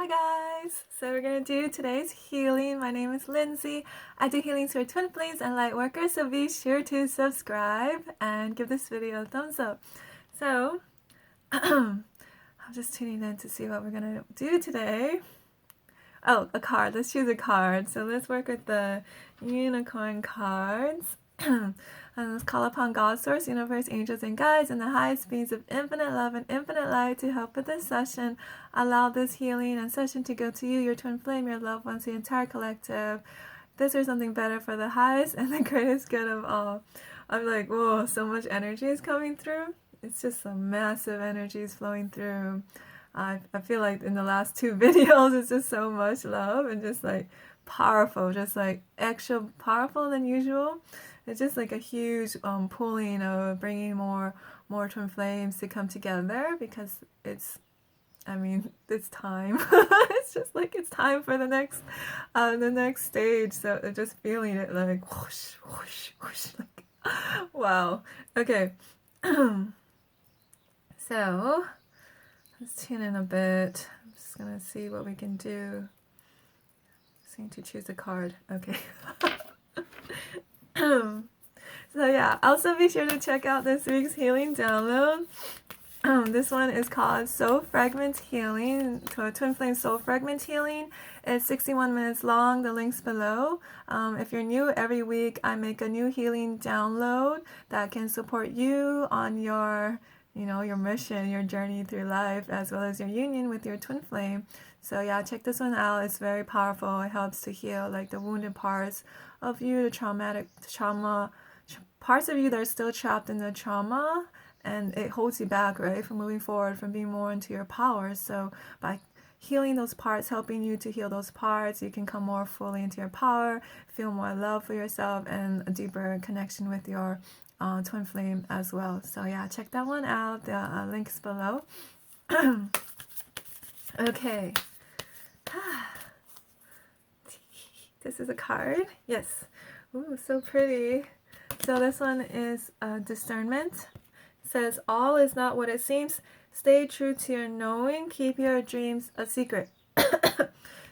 Hi guys! So we're going to do today's healing. My name is Lindsay. I do healings for twin flames and light workers, so be sure to subscribe and give this video a thumbs up. So, I'm just tuning in to see what we're going to do today. Oh, a card. Let's choose a card. So let's work with the unicorn cards. And let's call upon God, Source, Universe, Angels, and Guides, and the highest beings of infinite love and infinite light to help with this session. Allow this healing and session to go to you, your twin flame, your loved ones, the entire collective. This or something better for the highest and the greatest good of all. I'm like, whoa, so much energy is coming through. It's just some massive energies flowing through. I feel like in the last two videos, it's just so much love and just like powerful, just like extra powerful than usual. It's just like a huge pulling of bringing more twin flames to come together because it's time. It's just like it's time for the next stage. So just feeling it like whoosh, whoosh, whoosh, like wow. Okay. So let's tune in a bit. I'm just gonna see what we can do. Just need to choose a card. Okay. So yeah, also be sure to check out this week's healing download. This one is called Soul Fragment Healing, Twin Flame Soul Fragment Healing. It's 61 minutes long, the link's below. If you're new, every week I make a new healing download that can support you on your mission, your journey through life, as well as your union with your twin flame. So yeah, check this one out. It's very powerful. It helps to heal like the wounded parts of you, the trauma, parts of you that are still trapped in the trauma, and it holds you back, right, from moving forward, from being more into your power. So by healing those parts, helping you to heal those parts, you can come more fully into your power, feel more love for yourself, and a deeper connection with your twin flame as well. So yeah, check that one out. The link's below. Okay. This is a card. Yes. Ooh, so pretty. So this one is discernment. It says, all is not what it seems. Stay true to your knowing. Keep your dreams a secret.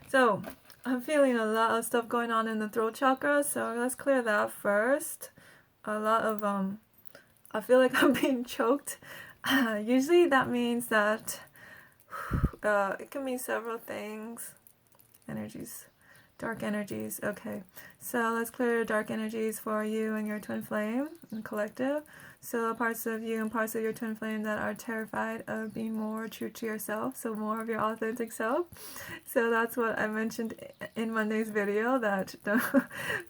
So I'm feeling a lot of stuff going on in the throat chakra. So let's clear that first. A lot of, I feel like I'm being choked. Usually that means that it can mean several things. Energies. Dark energies. Okay, so let's clear dark energies for you and your twin flame and collective. So parts of you and parts of your twin flame that are terrified of being more true to yourself, so more of your authentic self. So that's what I mentioned in Monday's video, that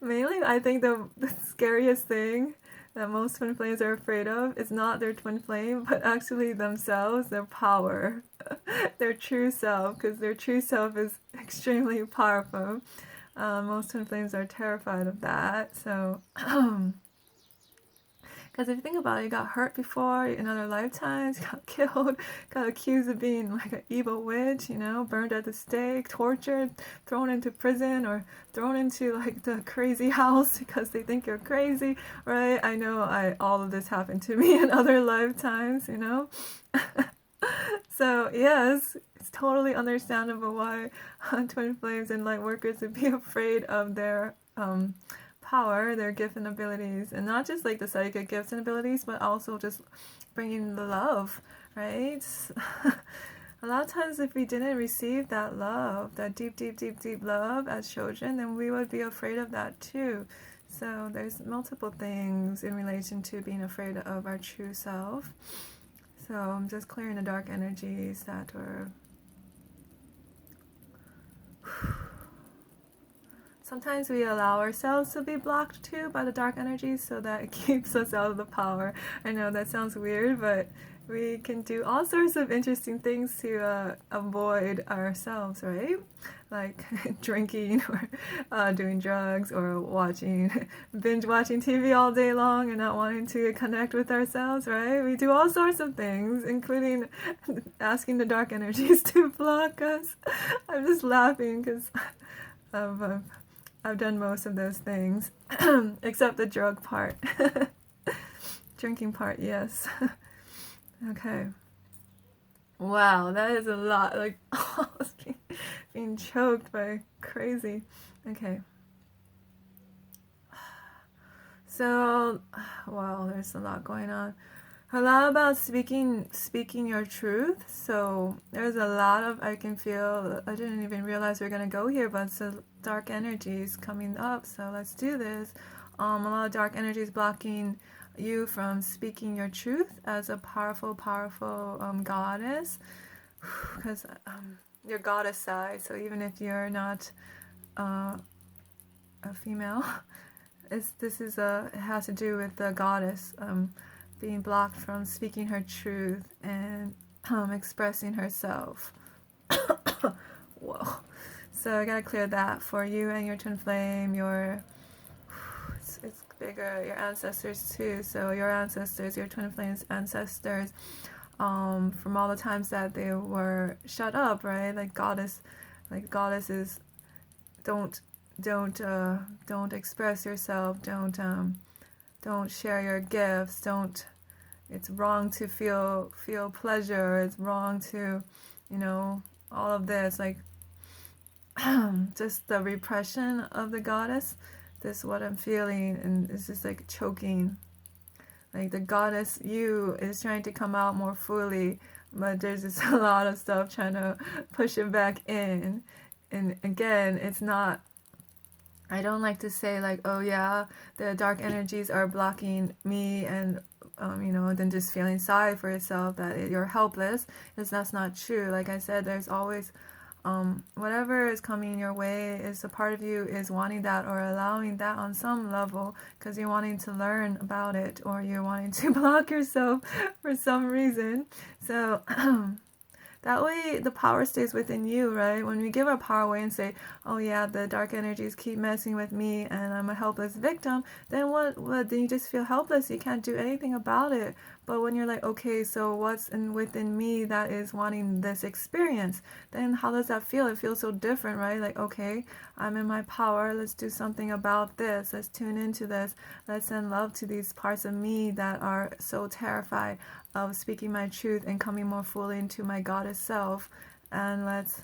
mainly I think the scariest thing that most twin flames are afraid of is not their twin flame, but actually themselves, their power, their true self, because their true self is extremely powerful. Most twin flames are terrified of that. So, because if you think about it, you got hurt before in other lifetimes, got killed, got accused of being like an evil witch, burned at the stake, tortured, thrown into prison, or thrown into like the crazy house because they think you're crazy, right? I know all of this happened to me in other lifetimes, So yes, it's totally understandable why twin flames and light workers would be afraid of their power, their gifts and abilities, and not just like the psychic gifts and abilities, but also just bringing the love, right? A lot of times if we didn't receive that love, that deep love as children, then we would be afraid of that too. So there's multiple things in relation to being afraid of our true self. So I'm just clearing the dark energies that were... Sometimes we allow ourselves to be blocked too by the dark energies so that it keeps us out of the power. I know that sounds weird, but we can do all sorts of interesting things to avoid ourselves, right? Like drinking or doing drugs or binge watching TV all day long and not wanting to connect with ourselves, right? We do all sorts of things, including asking the dark energies to block us. I'm just laughing because I've done most of those things, except the drug part. Drinking part, yes. Okay. Wow, that is a lot. Like, being choked by crazy. Okay. So, wow, there's a lot going on. A lot about speaking your truth. So there's a lot of, I can feel, I didn't even realize we are gonna go here, but so dark energies coming up. So let's do this. A lot of dark energies blocking you from speaking your truth as a powerful goddess, because your goddess side. So even if you're not a female, it has to do with the goddess being blocked from speaking her truth and expressing herself. Whoa. So I gotta clear that for you and your twin flame, it's bigger, your ancestors too. So your ancestors, your twin flames ancestors, from all the times that they were shut up, right? Like goddesses don't express yourself, don't share your gifts, it's wrong to feel pleasure, it's wrong to, all of this, like just the repression of the goddess. This is what I'm feeling, and it's just like choking. Like the goddess you is trying to come out more fully, but there's just a lot of stuff trying to push it back in. And again, it's not, I don't like to say like, oh yeah, the dark energies are blocking me, and then just feeling sorry for yourself that you're helpless, because that's not true. Like I said, there's always whatever is coming your way is a part of you is wanting that or allowing that on some level, because you're wanting to learn about it, or you're wanting to block yourself for some reason. So that way the power stays within you, right? When we give our power away and say, oh yeah, the dark energies keep messing with me and I'm a helpless victim, then what then you just feel helpless. You can't do anything about it. But when you're like, okay, so what's within me that is wanting this experience, then how does that feel? It feels so different, right? Like, okay, I'm in my power. Let's do something about this. Let's tune into this. Let's send love to these parts of me that are so terrified of speaking my truth and coming more fully into my goddess self. And let's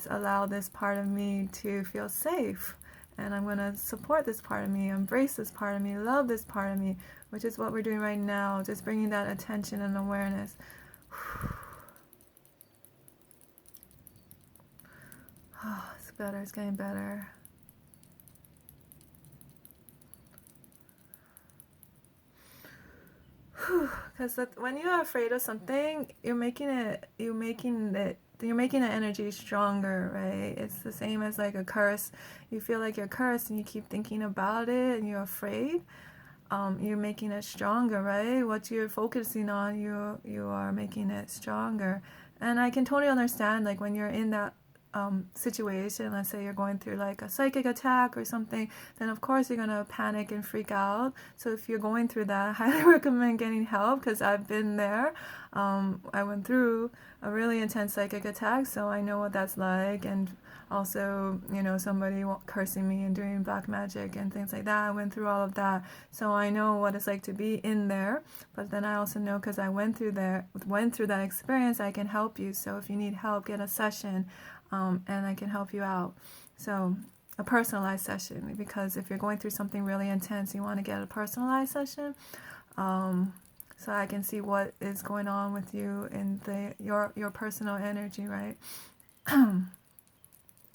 allow this part of me to feel safe. And I'm going to support this part of me, embrace this part of me, love this part of me, which is what we're doing right now, just bringing that attention and awareness. Oh, it's better, it's getting better. Because when you're afraid of something, you're making an energy stronger, right? It's the same as like a curse. You feel like you're cursed and you keep thinking about it and you're afraid. You're making it stronger, right? What you're focusing on, you are making it stronger. And I can totally understand, like when you're in that situation, let's say you're going through like a psychic attack or something, then of course you're gonna panic and freak out. So if you're going through that, I highly recommend getting help, because I've been there. I went through a really intense psychic attack, so I know what that's like. And also, somebody cursing me and doing black magic and things like that. I went through all of that, so I know what it's like to be in there. But then I also know, because I went through that experience, I can help you. So if you need help, get a session. And I can help you out. So a personalized session, because if you're going through something really intense, you want to get a personalized session, so I can see what is going on with you in your personal energy, right?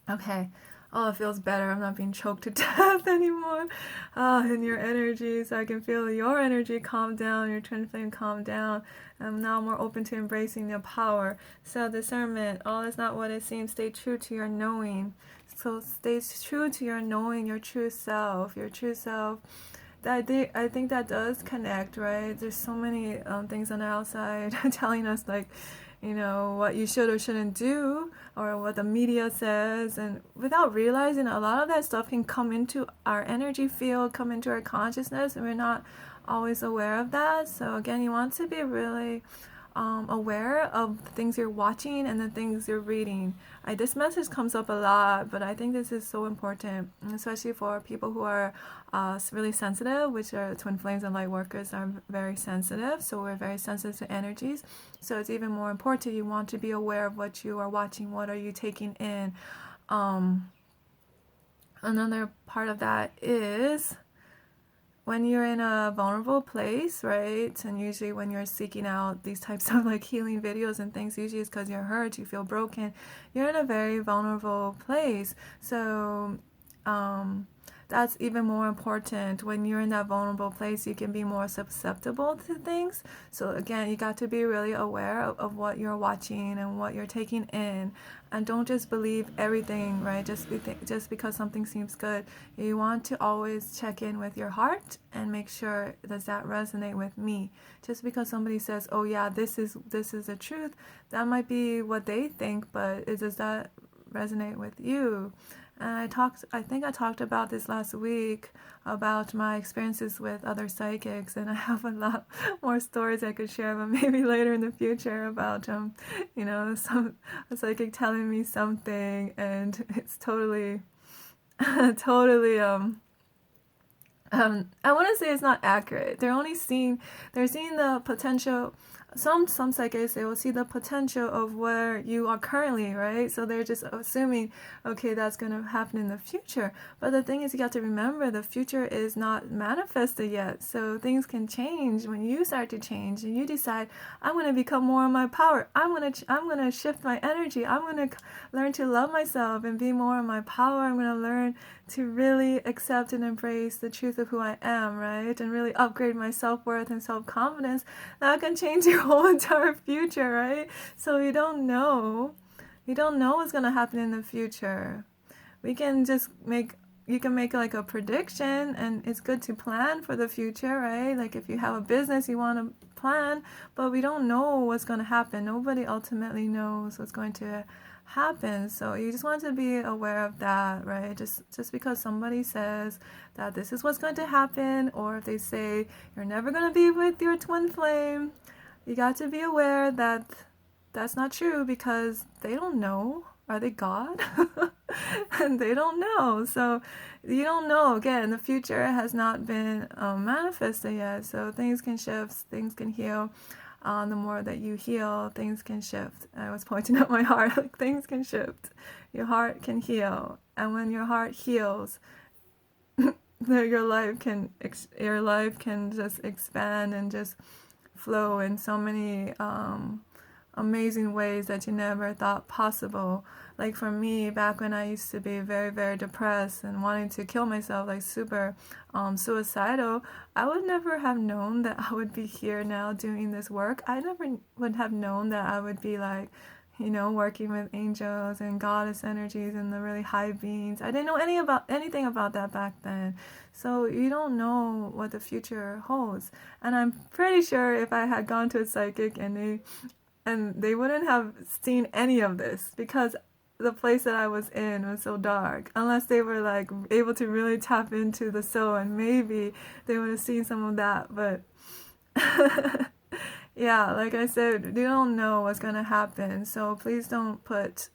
Okay. Oh, it feels better. I'm not being choked to death anymore. In your energy, so I can feel your energy calm down, your twin flame calm down. I'm now more open to embracing your power. So discernment, all is not what it seems. Stay true to your knowing. So stay true to your knowing, your true self, I think that does connect, right? There's so many things on the outside telling us, like, what you should or shouldn't do, or what the media says, and without realizing, a lot of that stuff can come into our energy field, come into our consciousness, and we're not always aware of that. So again, you want to be really aware of the things you're watching and the things you're reading. This message comes up a lot, but I think this is so important, especially for people who are really sensitive, which are twin flames and light workers are very sensitive. So we're very sensitive to energies. So it's even more important. You want to be aware of what you are watching. What are you taking in? Another part of that is when you're in a vulnerable place, right? And usually when you're seeking out these types of like healing videos and things, usually it's because you're hurt, you feel broken. You're in a very vulnerable place. So that's even more important. When you're in that vulnerable place, you can be more susceptible to things. So again, you got to be really aware of what you're watching and what you're taking in, and don't just believe everything, right? Just because something seems good. You want to always check in with your heart and make sure, does that resonate with me? Just because somebody says, oh yeah, this is the truth, that might be what they think, but does that resonate with you? And I think I talked about this last week about my experiences with other psychics, and I have a lot more stories I could share, but maybe later in the future about some a psychic telling me something and it's totally totally I want to say it's not accurate. They're seeing the potential. Some psychics, they will see the potential of where you are currently, right? So they're just assuming, okay, that's going to happen in the future. But the thing is, you got to remember the future is not manifested yet. So things can change when you start to change and you decide, I'm going to become more of my power. I'm going to shift my energy. I'm going to learn to love myself and be more of my power. I'm going to learn to really accept and embrace the truth of who I am, right? And really upgrade my self-worth and self-confidence. That can change your whole entire future, right? So you don't know what's going to happen in the future. You can make like a prediction, and it's good to plan for the future, right? Like if you have a business, you want to plan, but we don't know what's going to happen. Nobody ultimately knows what's going to happen. So you just want to be aware of that, right? Just because somebody says that this is what's going to happen, or if they say you're never going to be with your twin flame, you got to be aware that that's not true, because they don't know. Are they God? And they don't know. So you don't know. Again, the future has not been manifested yet. So things can shift, things can heal. The more that you heal, things can shift. I was pointing at my heart, like things can shift. Your heart can heal. And when your heart heals, your life can just expand and just flow in so many amazing ways that you never thought possible. Like for me, back when I used to be very, very depressed and wanting to kill myself, like super suicidal, I would never have known that I would be here now doing this work. I never would have known that I would be like, working with angels and goddess energies and the really high beings. I didn't know anything about that back then. So you don't know what the future holds. And I'm pretty sure if I had gone to a psychic and they wouldn't have seen any of this, because the place that I was in was so dark, unless they were like able to really tap into the soul, and maybe they would have seen some of that. But yeah, like I said, you don't know what's going to happen. So please don't put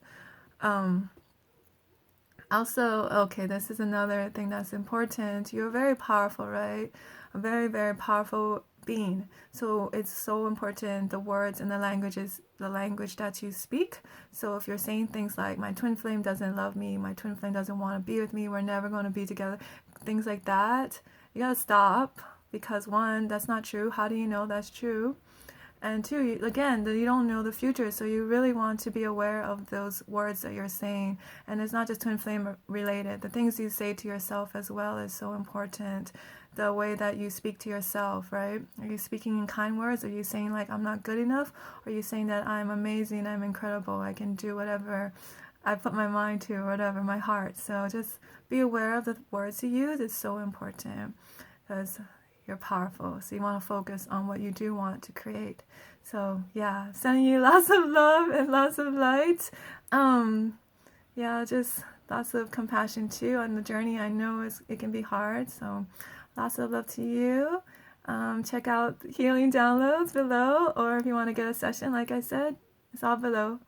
also, okay, this is another thing that's important. You're very powerful, right? A very, very powerful being. So it's so important, the words and the language that you speak. So if you're saying things like, my twin flame doesn't love me, my twin flame doesn't want to be with me, we're never going to be together, things like that, you gotta stop, because one, that's not true. How do you know that's true? And two, again, you don't know the future, so you really want to be aware of those words that you're saying. And it's not just twin flame related. The things you say to yourself as well is so important. The way that you speak to yourself, right? Are you speaking in kind words? Are you saying like, I'm not good enough? Or are you saying that I'm amazing, I'm incredible, I can do whatever I put my mind to, or whatever, my heart. So just be aware of the words you use. It's so important, because you're powerful. So you want to focus on what you do want to create. So yeah, sending you lots of love and lots of light. Yeah, just lots of compassion too on the journey. I know it can be hard. So lots of love to you. Check out healing downloads below, or if you want to get a session, like I said, it's all below.